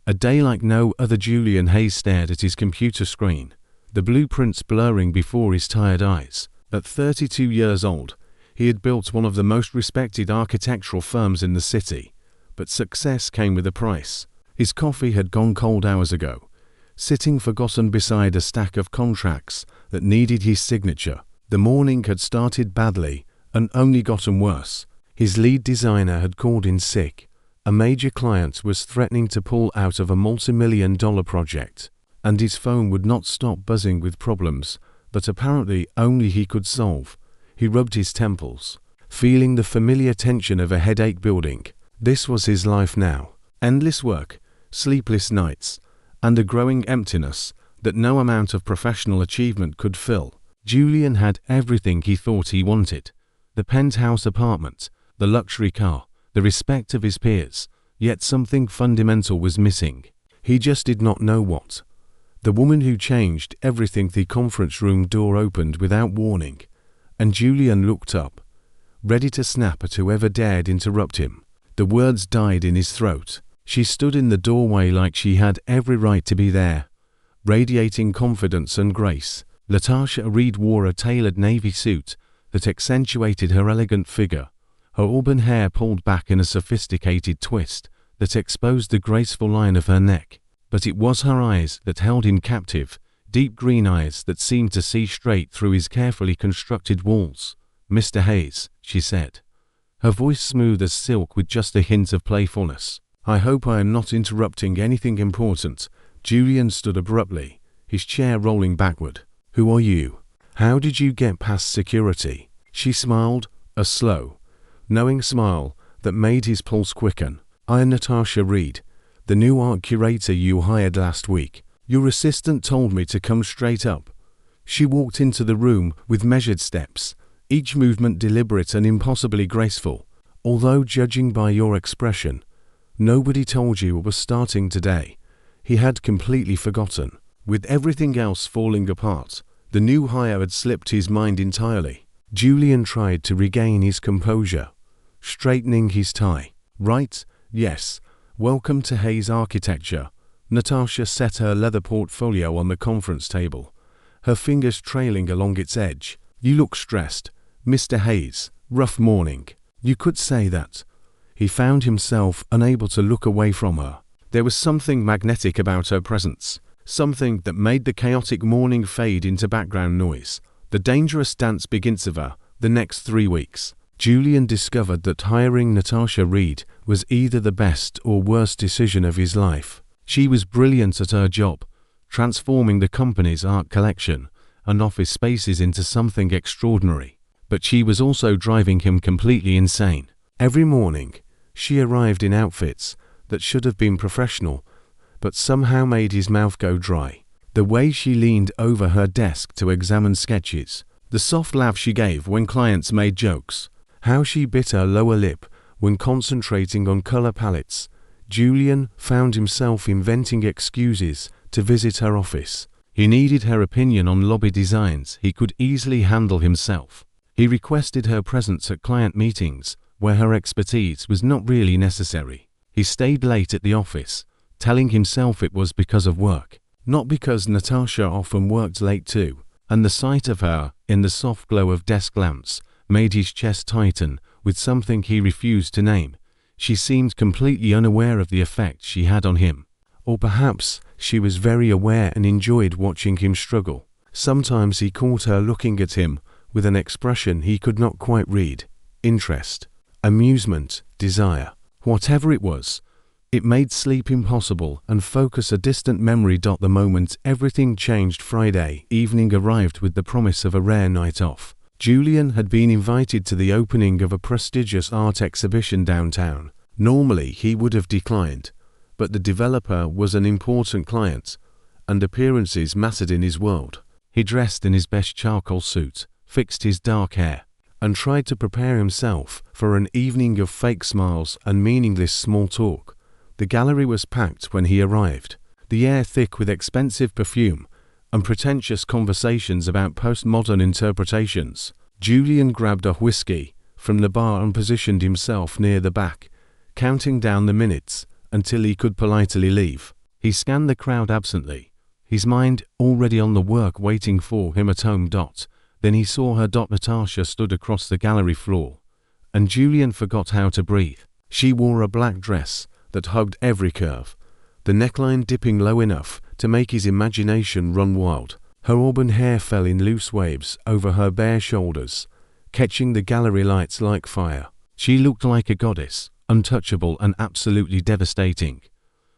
A day like no other. Julian Hayes stared at his computer screen, the blueprints blurring before his tired eyes. At 32 years old, he had built one of the most respected architectural firms in the city, but success came with a price. His coffee had gone cold hours ago, sitting forgotten beside a stack of contracts that needed his signature. The morning had started badly and only gotten worse. His lead designer had called in sick. A major client was threatening to pull out of a multi-million-dollar project, and his phone would not stop buzzing with problems that apparently only he could solve. He rubbed his temples, feeling the familiar tension of a headache building. This was his life now. Endless work, sleepless nights, and a growing emptiness that no amount of professional achievement could fill. Julian had everything he thought he wanted: the penthouse apartment, the luxury car, the respect of his peers, yet something fundamental was missing. He just did not know what. The woman who changed everything. The conference room door opened without warning, and Julian looked up, ready to snap at whoever dared interrupt him. The words died in his throat. She stood in the doorway like she had every right to be there, radiating confidence and grace. Natasha Reid wore a tailored navy suit that accentuated her elegant figure, her auburn hair pulled back in a sophisticated twist that exposed the graceful line of her neck. But it was her eyes that held him captive, deep green eyes that seemed to see straight through his carefully constructed walls. "Mr. Hayes," she said, her voice smooth as silk with just a hint of playfulness. "I hope I am not interrupting anything important." Julian stood abruptly, his chair rolling backward. "Who are you? How did you get past security?" She smiled, a slow, knowing smile that made his pulse quicken. "I am Natasha Reid, the new art curator you hired last week. Your assistant told me to come straight up." She walked into the room with measured steps, each movement deliberate and impossibly graceful. "Although judging by your expression, nobody told you it was starting today." He had completely forgotten. With everything else falling apart, the new hire had slipped his mind entirely. Julian tried to regain his composure, straightening his tie. "Right, yes. Welcome to Hayes Architecture." Natasha set her leather portfolio on the conference table, her fingers trailing along its edge. "You look stressed, Mr. Hayes. Rough morning." "You could say that." He found himself unable to look away from her. There was something magnetic about her presence, something that made the chaotic morning fade into background noise. The dangerous dance begins of her, the next 3 weeks. Julian discovered that hiring Natasha Reid was either the best or worst decision of his life. She was brilliant at her job, transforming the company's art collection and office spaces into something extraordinary. But she was also driving him completely insane. Every morning, she arrived in outfits that should have been professional, but somehow made his mouth go dry. The way she leaned over her desk to examine sketches, the soft laugh she gave when clients made jokes, how she bit her lower lip when concentrating on color palettes. Julian found himself inventing excuses to visit her office. He needed her opinion on lobby designs he could easily handle himself. He requested her presence at client meetings where her expertise was not really necessary. He stayed late at the office, telling himself it was because of work, not because Natasha often worked late too, and the sight of her in the soft glow of desk lamps made his chest tighten with something he refused to name. She seemed completely unaware of the effect she had on him. Or perhaps she was very aware and enjoyed watching him struggle. Sometimes he caught her looking at him with an expression he could not quite read: interest, amusement, desire. Whatever it was, it made sleep impossible and focus a distant memory. The moment everything changed, Friday evening arrived with the promise of a rare night off. Julian had been invited to the opening of a prestigious art exhibition downtown. Normally he would have declined, but the developer was an important client, and appearances mattered in his world. He dressed in his best charcoal suit, fixed his dark hair, and tried to prepare himself for an evening of fake smiles and meaningless small talk. The gallery was packed when he arrived, the air thick with expensive perfume and pretentious conversations about postmodern interpretations. Julian grabbed a whiskey from the bar and positioned himself near the back, counting down the minutes until he could politely leave. He scanned the crowd absently, his mind already on the work waiting for him at home. Then he saw her. Natasha stood across the gallery floor, and Julian forgot how to breathe. She wore a black dress that hugged every curve, the neckline dipping low enough to make his imagination run wild. Her auburn hair fell in loose waves over her bare shoulders, catching the gallery lights like fire. She looked like a goddess, untouchable and absolutely devastating.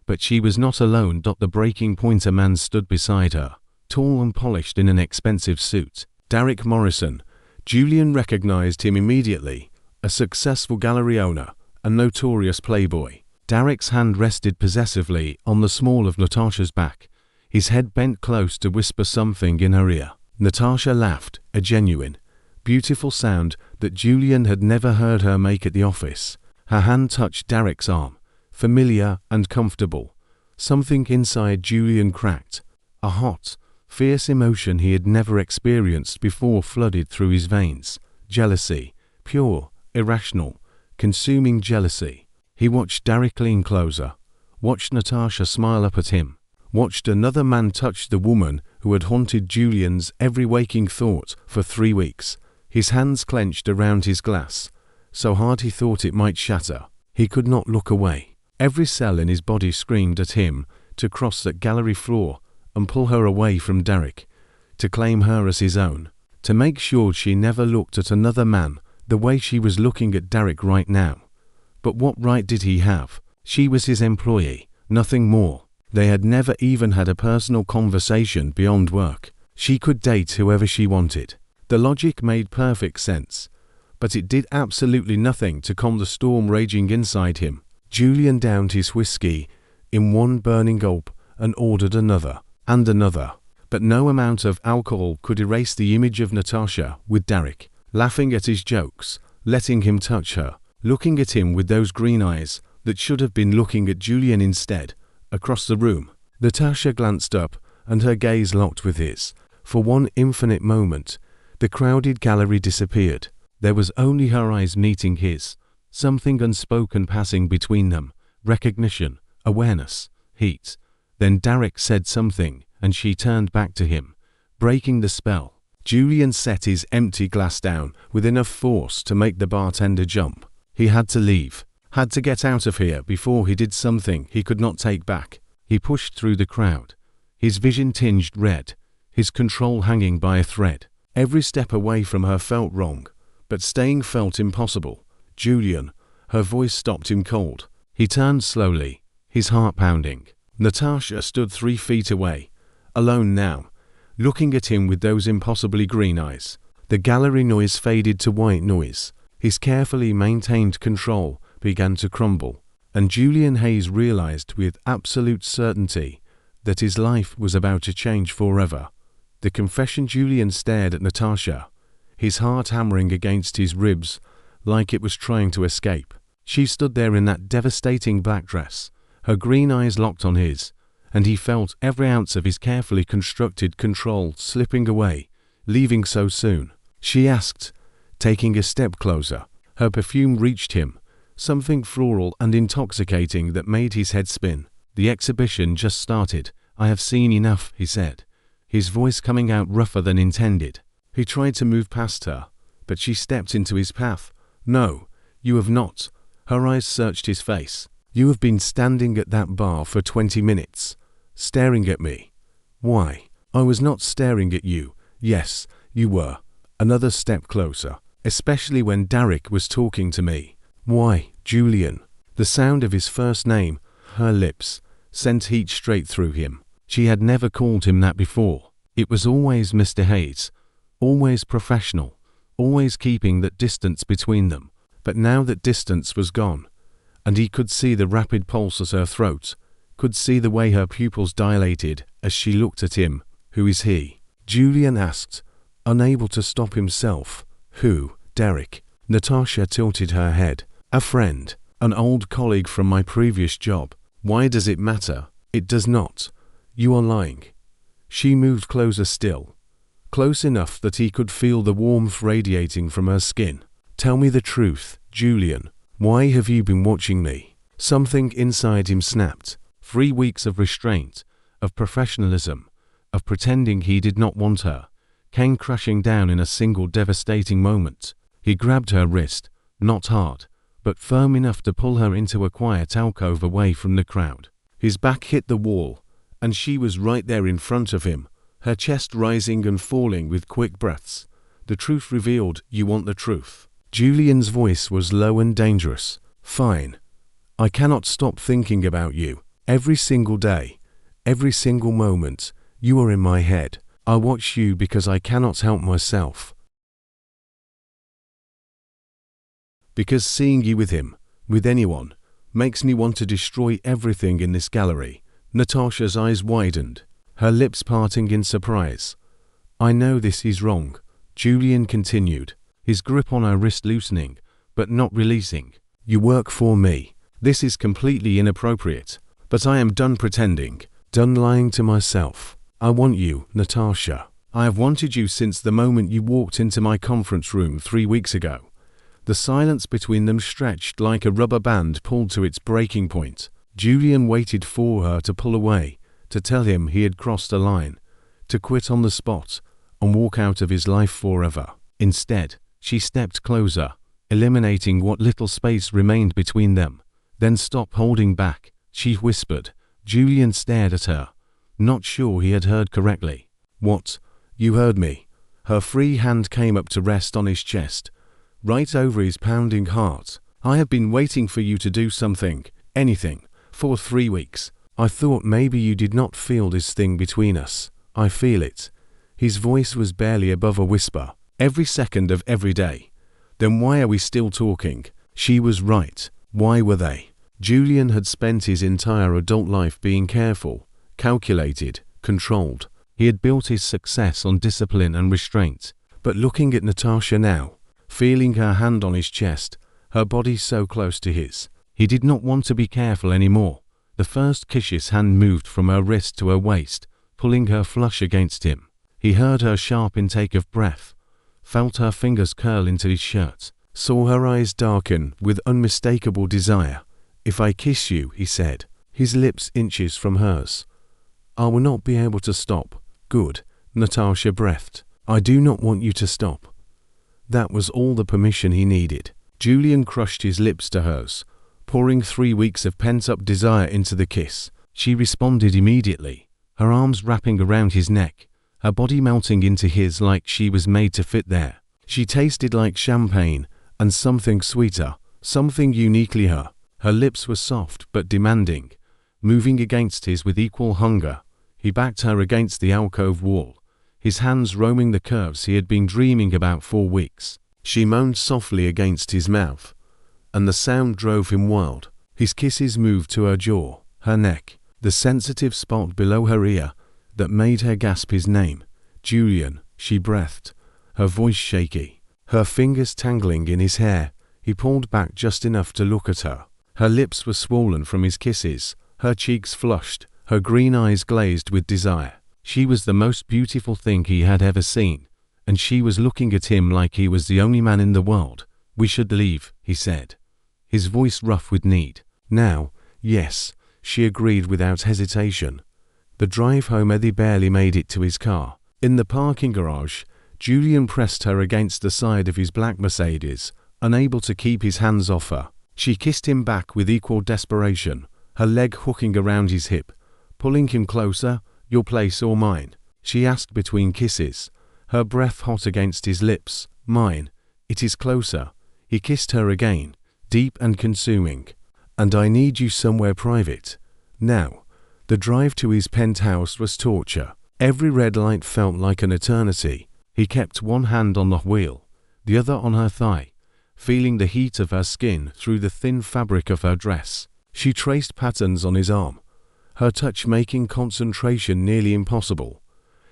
But she was not alone. The breaking point, a man stood beside her, tall and polished in an expensive suit. Derek Morrison. Julian recognized him immediately, a successful gallery owner, a notorious playboy. Derek's hand rested possessively on the small of Natasha's back, his head bent close to whisper something in her ear. Natasha laughed, a genuine, beautiful sound that Julian had never heard her make at the office. Her hand touched Derek's arm, familiar and comfortable. Something inside Julian cracked. A hot, fierce emotion he had never experienced before flooded through his veins. Jealousy, pure, irrational, consuming jealousy. He watched Derek lean closer, watched Natasha smile up at him, watched another man touch the woman who had haunted Julian's every waking thought for 3 weeks. His hands clenched around his glass, so hard he thought it might shatter. He could not look away. Every cell in his body screamed at him to cross that gallery floor and pull her away from Derek, to claim her as his own, to make sure she never looked at another man the way she was looking at Derek right now. But what right did he have? She was his employee, nothing more. They had never even had a personal conversation beyond work. She could date whoever she wanted. The logic made perfect sense, but it did absolutely nothing to calm the storm raging inside him. Julian downed his whiskey in one burning gulp and ordered another, and another. But no amount of alcohol could erase the image of Natasha with Derek, laughing at his jokes, letting him touch her, looking at him with those green eyes that should have been looking at Julian instead. Across the room, Natasha glanced up, and her gaze locked with his. For one infinite moment, the crowded gallery disappeared. There was only her eyes meeting his, something unspoken passing between them, recognition, awareness, heat. Then Derek said something, and she turned back to him, breaking the spell. Julian set his empty glass down with enough force to make the bartender jump. He had to leave, had to get out of here before he did something he could not take back. He pushed through the crowd, his vision tinged red, his control hanging by a thread. Every step away from her felt wrong, but staying felt impossible. Julian, her voice stopped him cold. He turned slowly, his heart pounding. Natasha stood 3 feet away, alone now, looking at him with those impossibly green eyes. The gallery noise faded to white noise. His carefully maintained control began to crumble, and Julian Hayes realized with absolute certainty that his life was about to change forever. The confession. Julian stared at Natasha, his heart hammering against his ribs like it was trying to escape. She stood there in that devastating black dress, her green eyes locked on his, and he felt every ounce of his carefully constructed control slipping away, leaving so soon. She asked, taking a step closer. Her perfume reached him, something floral and intoxicating that made his head spin. The exhibition just started. I have seen enough, he said, his voice coming out rougher than intended. He tried to move past her, but she stepped into his path. No, you have not. Her eyes searched his face. You have been standing at that bar for 20 minutes, staring at me. Why? I was not staring at you. Yes, you were. Another step closer, especially when Derek was talking to me. Why, Julian? The sound of his first name, her lips, sent heat straight through him. She had never called him that before. It was always Mr. Hayes, always professional, always keeping that distance between them. But now that distance was gone, and he could see the rapid pulse at her throat, could see the way her pupils dilated as she looked at him. Who is he? Julian asked, unable to stop himself. Who? Derek. Natasha tilted her head. A friend, an old colleague from my previous job. Why does it matter? It does not. You are lying. She moved closer still, close enough that he could feel the warmth radiating from her skin. Tell me the truth, Julian. Why have you been watching me? Something inside him snapped. 3 weeks of restraint, of professionalism, of pretending he did not want her, came crashing down in a single devastating moment. He grabbed her wrist, not hard, but firm enough to pull her into a quiet alcove away from the crowd. His back hit the wall, and she was right there in front of him, her chest rising and falling with quick breaths. The truth revealed. You want the truth? Julian's voice was low and dangerous. Fine. I cannot stop thinking about you. Every single day, every single moment, you are in my head. I watch you because I cannot help myself. Because seeing you with him, with anyone, makes me want to destroy everything in this gallery. Natasha's eyes widened, her lips parting in surprise. I know this is wrong, Julian continued, his grip on her wrist loosening, but not releasing. You work for me. This is completely inappropriate. But I am done pretending, done lying to myself. I want you, Natasha. I have wanted you since the moment you walked into my conference room 3 weeks ago. The silence between them stretched like a rubber band pulled to its breaking point. Julian waited for her to pull away, to tell him he had crossed a line, to quit on the spot, and walk out of his life forever. Instead, she stepped closer, eliminating what little space remained between them. Then stop holding back, she whispered. Julian stared at her, not sure he had heard correctly. What? You heard me. Her free hand came up to rest on his chest, right over his pounding heart. I have been waiting for you to do something, anything, for 3 weeks. I thought maybe you did not feel this thing between us. I feel it. His voice was barely above a whisper. Every second of every day. Then why are we still talking? She was right. Why were they? Julian had spent his entire adult life being careful, calculated, controlled. He had built his success on discipline and restraint. But looking at Natasha now, feeling her hand on his chest, her body so close to his, he did not want to be careful anymore. The first kiss his hand moved from her wrist to her waist, pulling her flush against him. He heard her sharp intake of breath, felt her fingers curl into his shirt, saw her eyes darken with unmistakable desire. If I kiss you, he said, his lips inches from hers, I will not be able to stop. Good, Natasha breathed. I do not want you to stop. That was all the permission he needed. Julian crushed his lips to hers, pouring 3 weeks of pent-up desire into the kiss. She responded immediately, her arms wrapping around his neck, her body melting into his like she was made to fit there. She tasted like champagne and something sweeter, something uniquely her. Her lips were soft but demanding, moving against his with equal hunger. He backed her against the alcove wall, his hands roaming the curves he had been dreaming about for weeks. She moaned softly against his mouth, and the sound drove him wild. His kisses moved to her jaw, her neck, the sensitive spot below her ear that made her gasp his name. Julian, she breathed, her voice shaky, her fingers tangling in his hair. He pulled back just enough to look at her. Her lips were swollen from his kisses, her cheeks flushed, her green eyes glazed with desire. She was the most beautiful thing he had ever seen, and she was looking at him like he was the only man in the world. We should leave, he said, his voice rough with need. Now, yes, she agreed without hesitation. The drive home Eddie barely made it to his car. In the parking garage, Julian pressed her against the side of his black Mercedes, unable to keep his hands off her. She kissed him back with equal desperation, her leg hooking around his hip, pulling him closer. Your place or mine? She asked between kisses, her breath hot against his lips. Mine. It is closer. He kissed her again, deep and consuming. And I need you somewhere private. Now. The drive to his penthouse was torture. Every red light felt like an eternity. He kept one hand on the wheel, the other on her thigh, feeling the heat of her skin through the thin fabric of her dress. She traced patterns on his arm, her touch making concentration nearly impossible.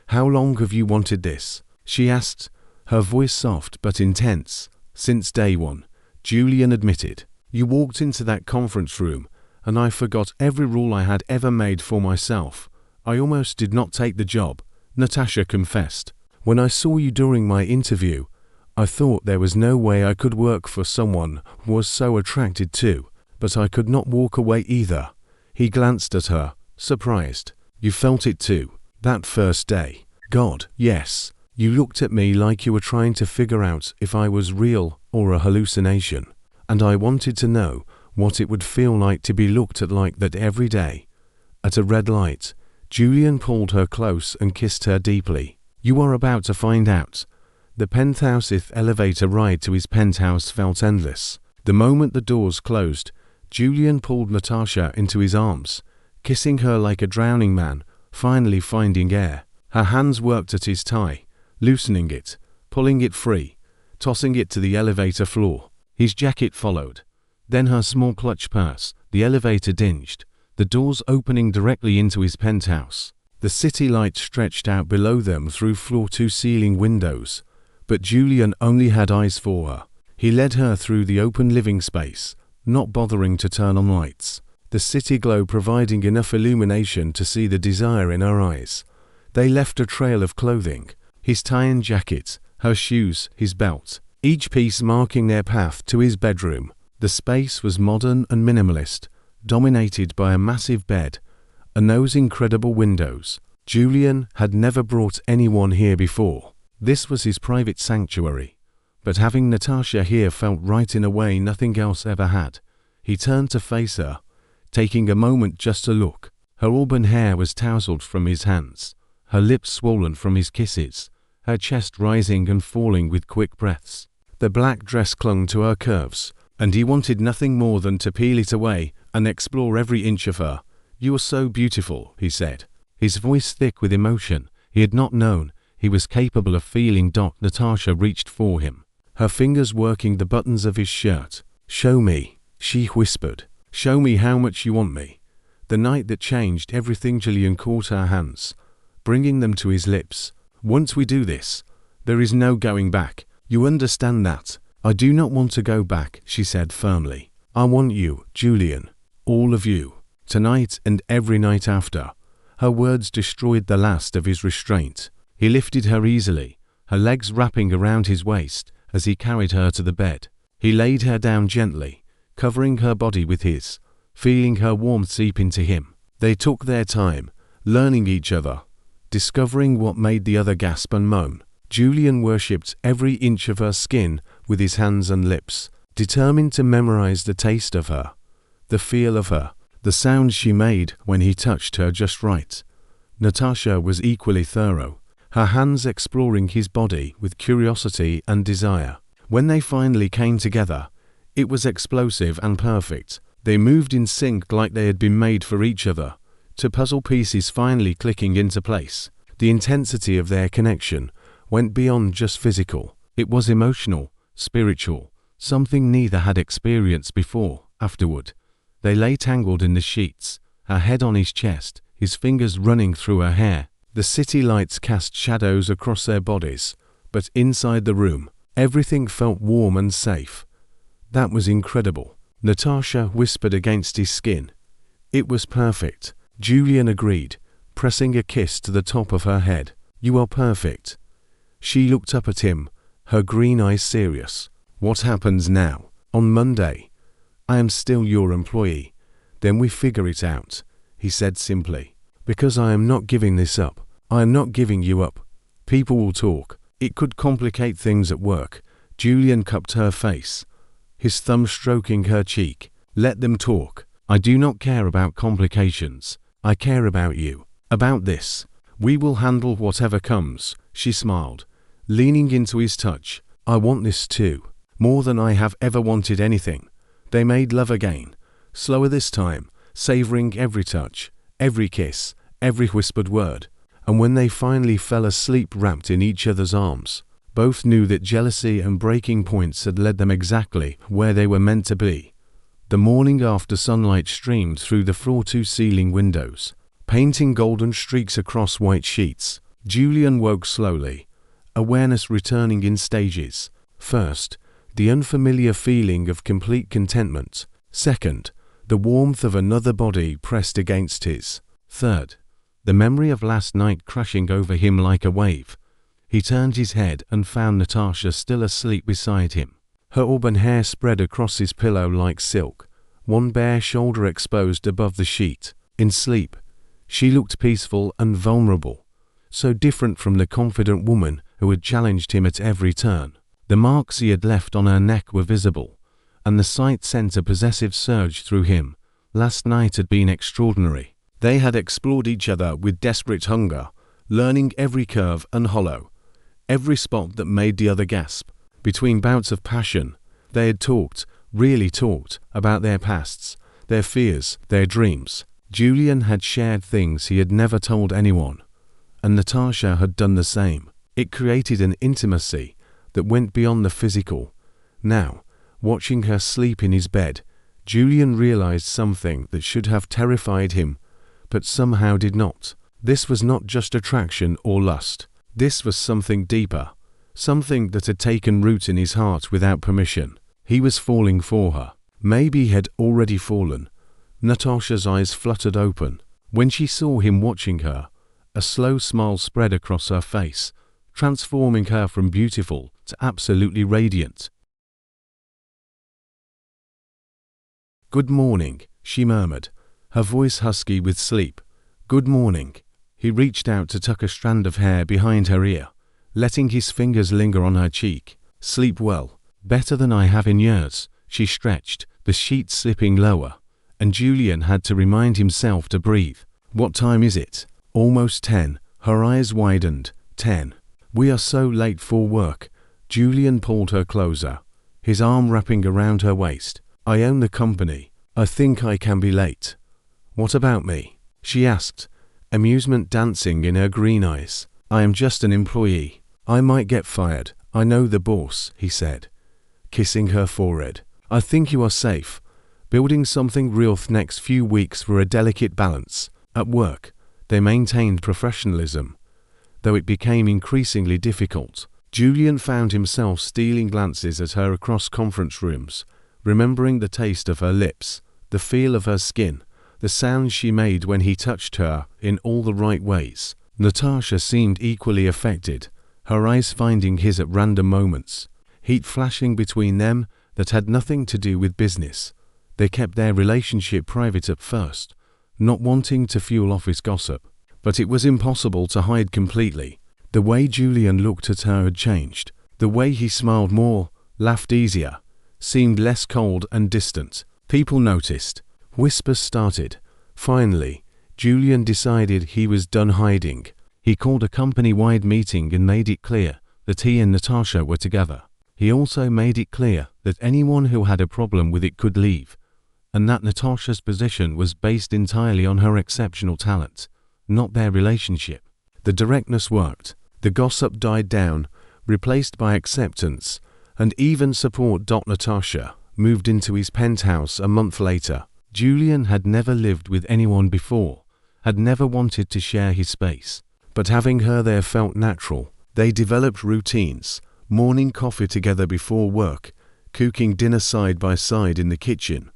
How long have you wanted this? She asked, her voice soft but intense. Since day one, Julian admitted. You walked into that conference room, and I forgot every rule I had ever made for myself. I almost did not take the job, Natasha confessed. When I saw you during my interview, I thought there was no way I could work for someone who was so attracted to. but I could not walk away either. He glanced at her, surprised. You felt it too, that first day? God, yes. You looked at me like you were trying to figure out if I was real or a hallucination. And I wanted to know what it would feel like to be looked at like that every day. At a red light, Julian pulled her close and kissed her deeply. You are about to find out. The penthouse's elevator ride to his penthouse felt endless. The moment the doors closed, Julian pulled Natasha into his arms, kissing her like a drowning man, finally finding air. Her hands worked at his tie, loosening it, pulling it free, tossing it to the elevator floor. His jacket followed. Then her small clutch purse. The elevator dinged, the doors opening directly into his penthouse. The city lights stretched out below them through floor-to-ceiling windows, but Julian only had eyes for her. He led her through the open living space, not bothering to turn on lights, the city glow providing enough illumination to see the desire in her eyes. They left a trail of clothing, his tie and jacket, her shoes, his belt, each piece marking their path to his bedroom. The space was modern and minimalist, dominated by a massive bed and those incredible windows. Julian had never brought anyone here before. This was his private sanctuary, but having Natasha here felt right in a way nothing else ever had. He turned to face her, taking a moment just to look. Her auburn hair was tousled from his hands, her lips swollen from his kisses, her chest rising and falling with quick breaths. The black dress clung to her curves, and he wanted nothing more than to peel it away and explore every inch of her. You are so beautiful, he said, his voice thick with emotion. He had not known he was capable of feeling. Natasha reached for him, her fingers working the buttons of his shirt. Show me, she whispered. Show me how much you want me. The night that changed everything. Julian caught her hands, bringing them to his lips. Once we do this, there is no going back. You understand that? I do not want to go back, she said firmly. I want you, Julian. All of you. Tonight and every night after. Her words destroyed the last of his restraint. He lifted her easily, her legs wrapping around his waist as he carried her to the bed. He laid her down gently, covering her body with his, feeling her warmth seep into him. They took their time, learning each other, discovering what made the other gasp and moan. Julian worshipped every inch of her skin with his hands and lips, determined to memorize the taste of her, the feel of her, the sounds she made when he touched her just right. Natasha was equally thorough, her hands exploring his body with curiosity and desire. When they finally came together, it was explosive and perfect. They moved in sync like they had been made for each other, two puzzle pieces finally clicking into place. The intensity of their connection went beyond just physical. It was emotional, spiritual, something neither had experienced before. Afterward, they lay tangled in the sheets, her head on his chest, his fingers running through her hair. The city lights cast shadows across their bodies, but inside the room, everything felt warm and safe. That was incredible. Natasha whispered against his skin. It was perfect. Julian agreed, pressing a kiss to the top of her head. You are perfect. She looked up at him, her green eyes serious. What happens now? On Monday. I am still your employee. Then we figure it out, he said simply. Because I am not giving this up. I am not giving you up. People will talk. It could complicate things at work. Julian cupped her face, his thumb stroking her cheek. Let them talk. I do not care about complications. I care about you. About this. We will handle whatever comes, she smiled, leaning into his touch. I want this too, more than I have ever wanted anything. They made love again, slower this time, savoring every touch, every kiss, every whispered word. And when they finally fell asleep wrapped in each other's arms, both knew that jealousy and breaking points had led them exactly where they were meant to be. The morning after sunlight streamed through the floor-to-ceiling windows, painting golden streaks across white sheets. Julian woke slowly, awareness returning in stages. First, the unfamiliar feeling of complete contentment. Second, the warmth of another body pressed against his. Third, the memory of last night crashing over him like a wave. He turned his head and found Natasha still asleep beside him. Her auburn hair spread across his pillow like silk, one bare shoulder exposed above the sheet. In sleep, she looked peaceful and vulnerable, so different from the confident woman who had challenged him at every turn. The marks he had left on her neck were visible, and the sight sent a possessive surge through him. Last night had been extraordinary. They had explored each other with desperate hunger, learning every curve and hollow, every spot that made the other gasp. Between bouts of passion, they had talked, really talked, about their pasts, their fears, their dreams. Julian had shared things he had never told anyone, and Natasha had done the same. It created an intimacy that went beyond the physical. Now, watching her sleep in his bed, Julian realized something that should have terrified him, but somehow did not. This was not just attraction or lust. This was something deeper, something that had taken root in his heart without permission. He was falling for her. Maybe he had already fallen. Natasha's eyes fluttered open. When she saw him watching her, a slow smile spread across her face, transforming her from beautiful to absolutely radiant. "Good morning," she murmured, her voice husky with sleep. "Good morning." He reached out to tuck a strand of hair behind her ear, letting his fingers linger on her cheek. "Sleep well." "Better than I have in years." She stretched, the sheets slipping lower, and Julian had to remind himself to breathe. "What time is it?" "Almost 10. Her eyes widened. 10. "We are so late for work." Julian pulled her closer, his arm wrapping around her waist. "I own the company. I think I can be late." "What about me?" she asked, amusement dancing in her green eyes. "I am just an employee. I might get fired. I know the boss," he said, kissing her forehead. "I think you are safe. Building something real the next few weeks for a delicate balance." At work, they maintained professionalism, though it became increasingly difficult. Julian found himself stealing glances at her across conference rooms, remembering the taste of her lips, the feel of her skin, the sounds she made when he touched her in all the right ways. Natasha seemed equally affected, her eyes finding his at random moments, heat flashing between them that had nothing to do with business. They kept their relationship private at first, not wanting to fuel office gossip. But it was impossible to hide completely. The way Julian looked at her had changed. The way he smiled more, laughed easier, seemed less cold and distant. People noticed. Whispers started. Finally, Julian decided he was done hiding. He called a company-wide meeting and made it clear that he and Natasha were together. He also made it clear that anyone who had a problem with it could leave, and that Natasha's position was based entirely on her exceptional talent, not their relationship. The directness worked. The gossip died down, replaced by acceptance, and even support. Natasha moved into his penthouse a month later. Julian had never lived with anyone before, had never wanted to share his space, but having her there felt natural. They developed routines, morning coffee together before work, cooking dinner side by side in the kitchen,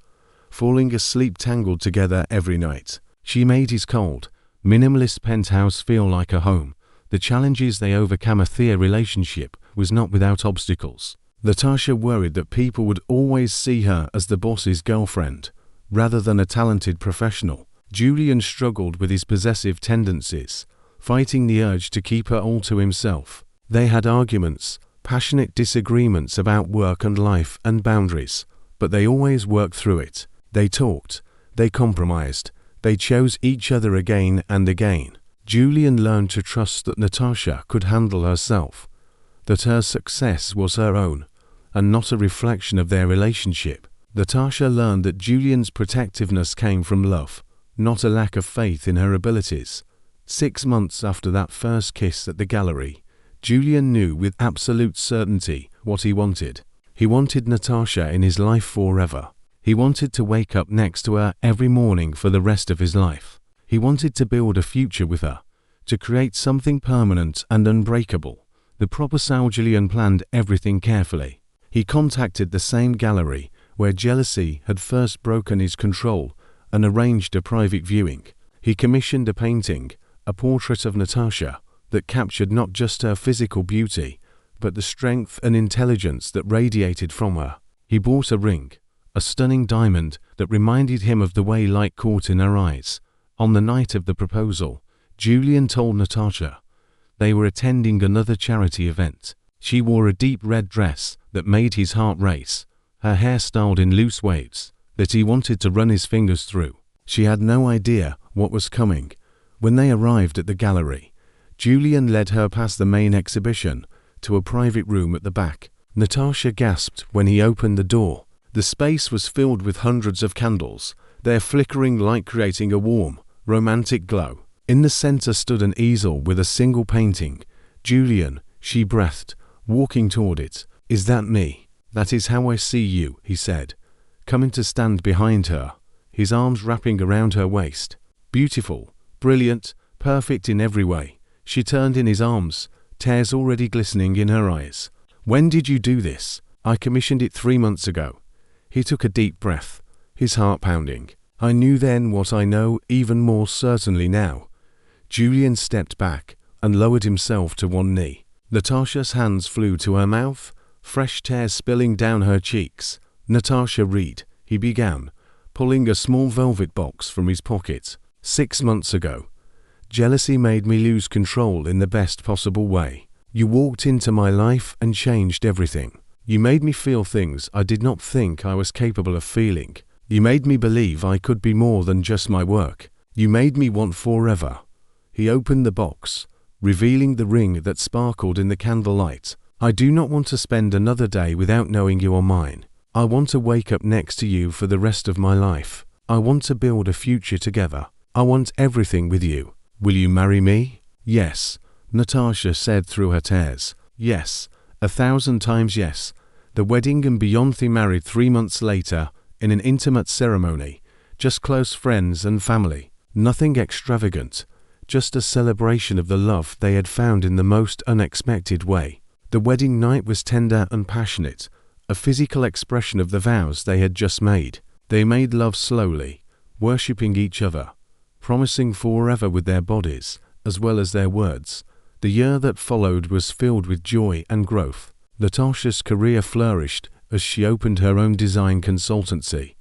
falling asleep tangled together every night. She made his cold, minimalist penthouse feel like a home. The challenges they overcame. Their relationship was not without obstacles. Natasha worried that people would always see her as the boss's girlfriend, rather than a talented professional. Julian struggled with his possessive tendencies, fighting the urge to keep her all to himself. They had arguments, passionate disagreements about work and life and boundaries, but they always worked through it. They talked, they compromised, they chose each other again and again. Julian learned to trust that Natasha could handle herself, that her success was her own, and not a reflection of their relationship. Natasha learned that Julian's protectiveness came from love, not a lack of faith in her abilities. 6 months after that first kiss at the gallery, Julian knew with absolute certainty what he wanted. He wanted Natasha in his life forever. He wanted to wake up next to her every morning for the rest of his life. He wanted to build a future with her, to create something permanent and unbreakable. The proposal. Julian planned everything carefully. He contacted the same gallery where jealousy had first broken his control and arranged a private viewing. He commissioned a painting, a portrait of Natasha, that captured not just her physical beauty, but the strength and intelligence that radiated from her. He bought a ring, a stunning diamond that reminded him of the way light caught in her eyes. On the night of the proposal, Julian told Natasha they were attending another charity event. She wore a deep red dress that made his heart race, her hair styled in loose waves that he wanted to run his fingers through. She had no idea what was coming. When they arrived at the gallery, Julian led her past the main exhibition to a private room at the back. Natasha gasped when he opened the door. The space was filled with hundreds of candles, their flickering light creating a warm, romantic glow. In the center stood an easel with a single painting. "Julian," she breathed, walking toward it. "Is that me? That is how I see you," he said, coming to stand behind her, his arms wrapping around her waist. Beautiful, brilliant, perfect in every way. She turned in his arms, tears already glistening in her eyes. "When did you do this?" "I commissioned it 3 months ago." He took a deep breath, his heart pounding. "I knew then what I know even more certainly now." Julian stepped back and lowered himself to one knee. Natasha's hands flew to her mouth, fresh tears spilling down her cheeks. "Natasha Reed," he began, pulling a small velvet box from his pocket. "6 months ago, jealousy made me lose control in the best possible way. You walked into my life and changed everything. You made me feel things I did not think I was capable of feeling. You made me believe I could be more than just my work. You made me want forever." He opened the box, revealing the ring that sparkled in the candlelight. "I do not want to spend another day without knowing you are mine. I want to wake up next to you for the rest of my life. I want to build a future together. I want everything with you. Will you marry me?" "Yes," Natasha said through her tears. "Yes, 1,000 times yes." The wedding and Beyonce married 3 months later in an intimate ceremony, just close friends and family. Nothing extravagant, just a celebration of the love they had found in the most unexpected way. The wedding night was tender and passionate, a physical expression of the vows they had just made. They made love slowly, worshipping each other, promising forever with their bodies, as well as their words. The year that followed was filled with joy and growth. Natasha's career flourished as she opened her own design consultancy,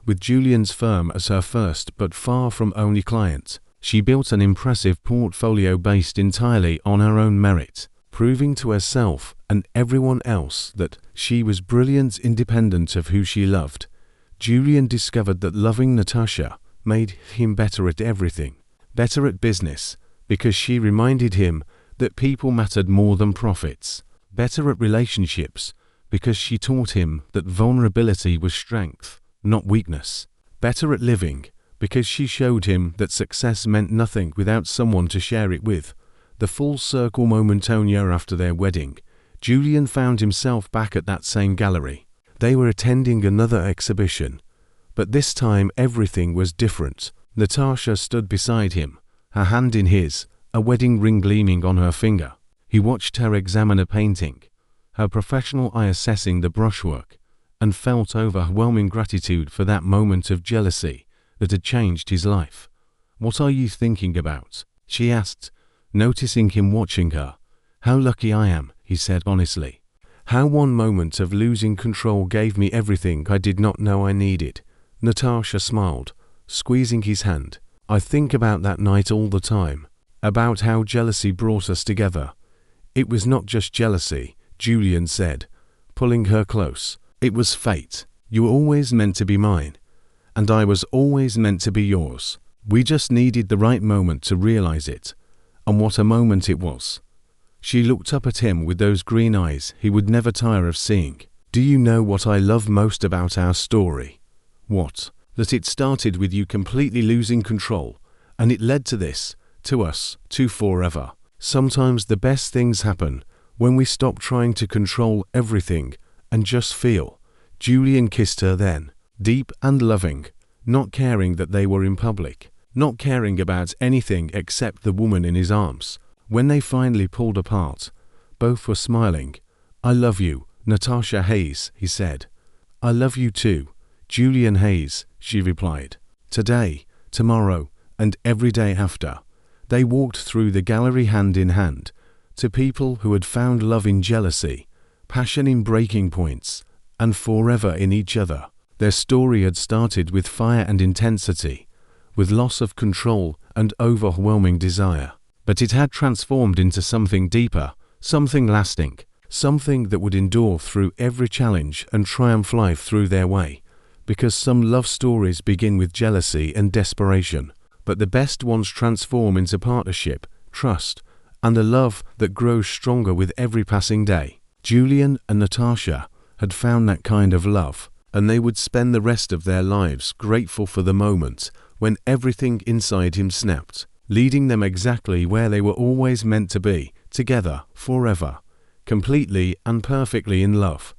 with Julian's firm as her first but far from only client. She built an impressive portfolio based entirely on her own merit, proving to herself and everyone else that she was brilliant independent of who she loved. Julian discovered that loving Natasha made him better at everything, better at business, because she reminded him that people mattered more than profits, better at relationships, because she taught him that vulnerability was strength, not weakness, better at living, because she showed him that success meant nothing without someone to share it with. The full circle moment 1 year after their wedding, Julian found himself back at that same gallery. They were attending another exhibition, but this time everything was different. Natasha stood beside him, her hand in his, a wedding ring gleaming on her finger. He watched her examine a painting, her professional eye assessing the brushwork, and felt overwhelming gratitude for that moment of jealousy that had changed his life. "What are you thinking about?" she asked, noticing him watching her. "How lucky I am," he said honestly. "How one moment of losing control gave me everything I did not know I needed." Natasha smiled, squeezing his hand. "I think about that night all the time, about how jealousy brought us together." "It was not just jealousy," Julian said, pulling her close. "It was fate. You were always meant to be mine, and I was always meant to be yours. We just needed the right moment to realize it. And what a moment it was." She looked up at him with those green eyes he would never tire of seeing. "Do you know what I love most about our story?" "What?" "That it started with you completely losing control, and it led to this, to us, to forever. Sometimes the best things happen when we stop trying to control everything and just feel." Julian kissed her then, deep and loving, not caring that they were in public, not caring about anything except the woman in his arms. When they finally pulled apart, both were smiling. "I love you, Natasha Hayes," he said. "I love you too, Julian Hayes," she replied. Today, tomorrow, and every day after, they walked through the gallery hand in hand, to people who had found love in jealousy, passion in breaking points, and forever in each other. Their story had started with fire and intensity, with loss of control and overwhelming desire. But it had transformed into something deeper, something lasting, something that would endure through every challenge and triumph life through their way. Because some love stories begin with jealousy and desperation, but the best ones transform into partnership, trust, and a love that grows stronger with every passing day. Julian and Natasha had found that kind of love, and they would spend the rest of their lives grateful for the moment when everything inside him snapped, leading them exactly where they were always meant to be, together, forever, completely and perfectly in love.